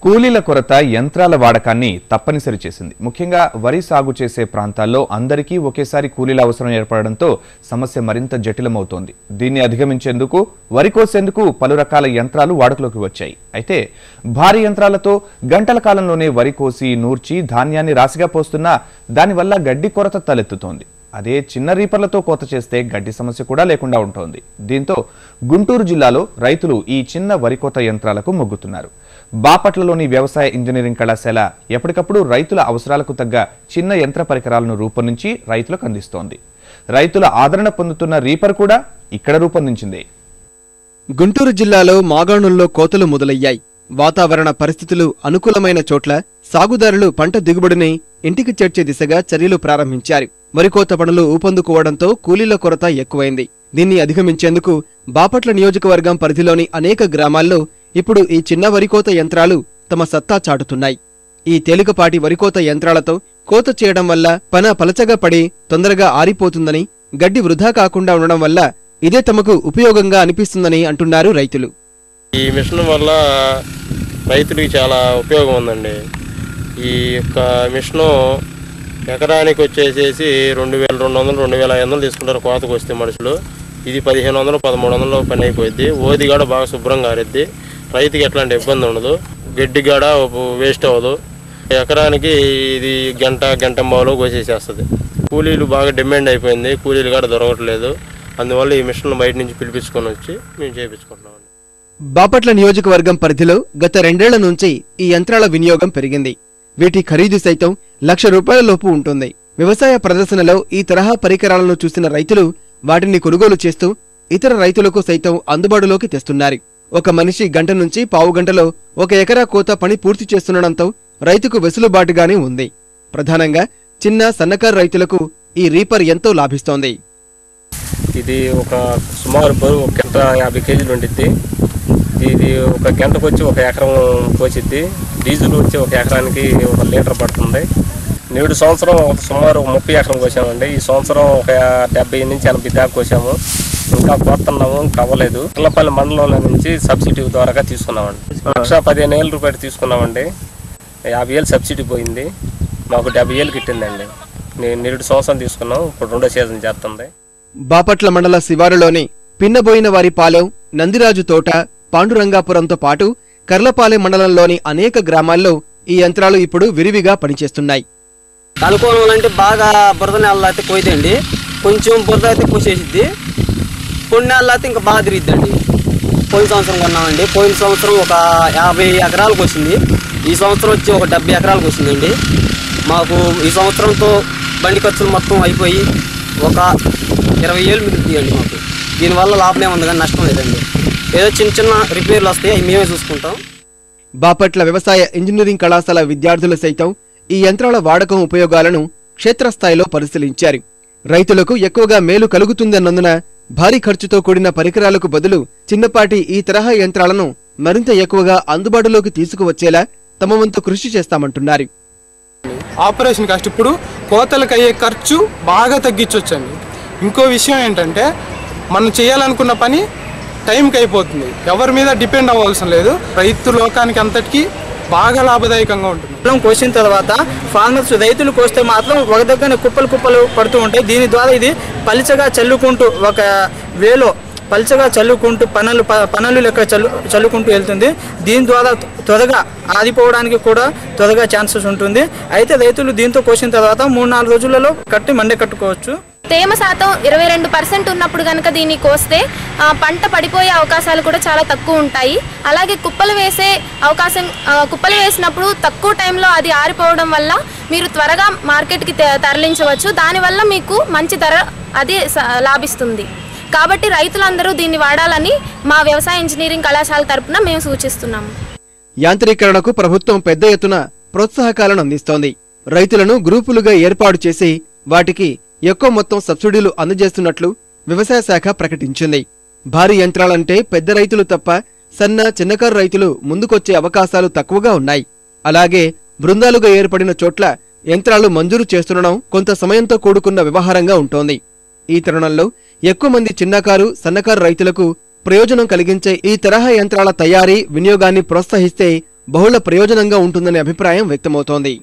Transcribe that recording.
కూలీల కొరత యంత్రాల వాడకాన్ని తప్పనిసరి చేసింది. ముఖ్యంగా వరి సాగు చేసే ప్రాంతాల్లో అందరికీ ఒకేసారి కూలీల అవసరం ఏర్పడడంతో సమస్య మరింత జటిలమవుతోంది. దీన్ని అధిగమించేందుకు వరి కోసేందుకు పలు రకాల యంత్రాలు వాడుకలోకి వచ్చాయి. అయితే భారీ యంత్రాలతో గంటల కాలంలోనే వరి కోసి నూర్చి ధాన్యాన్ని రాశిగా పోస్తున్నా దానివల్ల గడ్డి కొరత తలెత్తుతోంది. అదే చిన్న రీపర్లతో కోత చేస్తే గడ్డి సమస్య కూడా లేకుండా ఉంటుంది. దీంతో గుంటూరు జిల్లాలో రైతులు ఈ చిన్న వరి కోత యంత్రాలకు మొగ్గుతున్నారు. బాపట్లలోని వ్యవసాయ ఇంజనీరింగ్ కళాశాల ఎప్పటికప్పుడు రైతుల అవసరాలకు తగ్గ చిన్న యంత్ర పరికరాలను రూపొందించి రైతులకు అందిస్తోంది. రైతుల ఆదరణ పొందుతున్న రీపర్ కూడా ఇక్కడ రూపొందించింది. గుంటూరు జిల్లాలో మాగాణుల్లో కోతలు మొదలయ్యాయి. వాతావరణ పరిస్థితులు అనుకూలమైన చోట్ల సాగుదారులు పంట దిగుబడిని ఇంటికి చేర్చే దిశగా చర్యలు ప్రారంభించారు. వరికోత పనులు ఊపందుకోవడంతో కూలీల కొరత ఎక్కువైంది. దీన్ని అధిగమించేందుకు బాపట్ల నియోజకవర్గం పరిధిలోని అనేక గ్రామాల్లో ఇప్పుడు ఈ చిన్న వరికోత యంత్రాలు తమ సత్తా చాటుతున్నాయి. ఈ తేలికపాటి వరికోత యంత్రాలతో కోత చేయడం వల్ల పన పలచగా పడి తొందరగా ఆరిపోతుందని, గడ్డి వృధా కాకుండా ఉండడం వల్ల ఇదే తమకు ఉపయోగంగా అనిపిస్తుందని అంటున్నారు రైతులు. ఈ మిషన్ వల్ల రైతులకి చాలా ఉపయోగం ఉందండి. ఈ యొక్క మిషను ఎకరానికి వచ్చేసేసి 2200 2500 తీసుకుంటారు కోతకు వస్తే మనుషులు. ఇది 1500 1300 పని అయిపోయింది. ఓది కూడా బాగా శుభ్రంగా ఆరిద్ది. రైతుకి ఎట్లాంటి ఇబ్బంది ఉండదు. గడ్డి గడ వేస్ట్ అవ్వదు. ఎకరానికి ఇది గంట బావులో కోసేసేస్తుంది. కూలీలు బాగా డిమాండ్ అయిపోయింది. కూలీలు కూడా దొరకట్లేదు. అందువల్ల ఈ మిషన్ బయట నుంచి పిలిపించుకొని వచ్చి మేము చేయించుకుంటున్నాం. బాపట్ల నియోజకవర్గం పరిధిలో గత 2 ఏళ్ల నుంచి ఈ యంత్రాల వినియోగం పెరిగింది. వీటి ఖరీదు సైతం ₹1,00,000 లోపు ఉంటుంది. వ్యవసాయ ప్రదర్శనలో ఈ తరహా పరికరాలను చూసిన రైతులు వాటిని కొనుగోలు చేస్తూ ఇతర రైతులకు సైతం అందుబాటులోకి తెస్తున్నారు. ఒక మనిషి గంట నుంచి పావు గంటలో 1 ఎకరా కోత పని పూర్తి చేస్తుండటంతో రైతుకు వెసులుబాటుగానే ఉంది. ప్రధానంగా చిన్న సన్నకారు రైతులకు ఈ రీపర్ ఎంతో లాభిస్తోంది. ఇది ఒక సుమారు బరువు 1 గంట 50 కేజీలు ఉండిద్ది. ఇది ఒక గంటకు వచ్చి 1 ఎకరం కోసిద్ది. డీజిల్ వచ్చి 1 ఎకరానికి 1 లీటర్ పడుతుంది. నేడు సంవత్సరం సుమారు 30 ఎకరం కోసామండి. ఈ సంవత్సరం ఒక 70 నుంచి 80 దాకా కోసాము. ఇంకా కోస్తున్నాము, కవ్వలేదు. పిల్లపల్లి మండలంలో నుంచి సబ్సిడీ ద్వారా తీసుకున్నామండి. ₹1,15,000 తీసుకున్నామండి. 50,000 సబ్సిడీ పోయింది. మాకు 70,000 కిట్టిందండి. నేడు సంవత్సరం తీసుకున్నాం. ఇప్పుడు 2వ సీజన్ చేస్తుంది. బాపట్ల మండల శివారులోని పిన్నబోయిన వారి పాలెం, నందిరాజు తోట, పాండురంగాపురంతో పాటు కర్లపాలెం మండలంలోని అనేక గ్రామాల్లో ఈ యంత్రాలు ఇప్పుడు విరివిగా పనిచేస్తున్నాయి. కలుకోవడం అంటే బాగా బురద నేలలో అయితే పోయిద్దండి. కొంచెం బురద అయితే కోసేసిద్ది. కొన్ని నేలలో అయితే ఇంకా బాగా తిరిగిద్దండి. పోయిన సంవత్సరం కొన్నామండి. పోయిన సంవత్సరం ఒక 50 ఎకరాలకు వచ్చింది. ఈ సంవత్సరం వచ్చి ఒక 70 ఎకరాలకు వచ్చిందండి. మాకు ఈ సంవత్సరంతో బండి ఖర్చులు మొత్తం అయిపోయి ఒక 20,000 మిగులుతాయండి మాకు. దీనివల్ల లాభమే ఉంది కానీ నష్టం లేదండి. ఏదో చిన్న రిపేర్లు వస్తాయి, అవి మేమే చూసుకుంటాం. బాపట్ల వ్యవసాయ ఇంజనీరింగ్ కళాశాల విద్యార్థులు సైతం ఈ యంత్రాల వాడకం ఉపయోగాలను క్షేత్రస్థాయిలో పరిశీలించారు. రైతులకు ఎక్కువగా మేలు కలుగుతుందన్నందున భారీ ఖర్చుతో కూడిన పరికరాలకు బదులు చిన్నపాటి ఈ తరహా యంత్రాలను మరింత ఎక్కువగా అందుబాటులోకి తీసుకువచ్చేలా తమ వంతు కృషి చేస్తామంటున్నారు. ఆపరేషన్ కాస్ట్ ఇప్పుడు కోతలకు అయ్యే ఖర్చు బాగా తగ్గించవచ్చండి. ఇంకో విషయం ఏంటంటే మనం చేయాలనుకున్న పని టైంకి అయిపోతుంది. ఎవరి మీద డిపెండ్ అవ్వాల్సిన లేదు. రైతు లోకానికి అంతటికీ బాగా లాభదాయకంగా ఉంటుంది. కోసిన తర్వాత ఫార్మర్స్ రైతులు కోస్తే మాత్రం ఒక దగ్గర కుప్పలు పడుతూ ఉంటాయి. దీని ద్వారా ఇది పలిచగా చల్లుకుంటూ ఒక వేలో పలిచగా చల్లుకుంటూ పనులు లెక్క చల్లుకుంటూ వెళ్తుంది. దీని ద్వారా త్వరగా ఆదిపోవడానికి కూడా త్వరగా ఛాన్సెస్ ఉంటుంది. అయితే రైతులు దీంతో కోసిన తర్వాత 3-4 రోజులలో మండే కట్టుకోవచ్చు. తేమ శాతం 22% ఉన్నప్పుడు కనుక దీన్ని కోస్తే పంట పడిపోయే అవకాశాలు కూడా చాలా తక్కువ ఉంటాయి. అలాగే కుప్పలు వేసినప్పుడు తక్కువ టైంలో అది ఆరిపోవడం వల్ల మీరు త్వరగా మార్కెట్కి తరలించవచ్చు. దానివల్ల మీకు మంచి ధర అది లాభిస్తుంది. కాబట్టి రైతులందరూ దీన్ని వాడాలని మా వ్యవసాయ ఇంజనీరింగ్ కళాశాల తరపున మేము సూచిస్తున్నాము. యాంత్రీకరణకు ప్రభుత్వం పెద్ద ఎత్తున ప్రోత్సాహకాలను అందిస్తోంది. రైతులను గ్రూపులుగా ఏర్పాటు చేసి వాటికి ఎక్కువ మొత్తం సబ్సిడీలు అందజేస్తున్నట్లు వ్యవసాయ శాఖ ప్రకటించింది. భారీ యంత్రాలంటే పెద్ద రైతులు తప్ప సన్న చిన్నకారు రైతులు ముందుకొచ్చే అవకాశాలు తక్కువగా ఉన్నాయి. అలాగే బృందాలుగా ఏర్పడిన చోట్ల యంత్రాలు మంజూరు చేస్తుండడం కొంత సమయంతో కూడుకున్న వ్యవహారంగా ఉంటోంది. ఈ తరుణంలో ఎక్కువ మంది చిన్నకారు, సన్నకారు రైతులకు ప్రయోజనం కలిగించే ఈ తరహా యంత్రాల తయారీ, వినియోగాన్ని ప్రోత్సహిస్తే బహుళ ప్రయోజనంగా ఉంటుందనే అభిప్రాయం వ్యక్తమవుతోంది.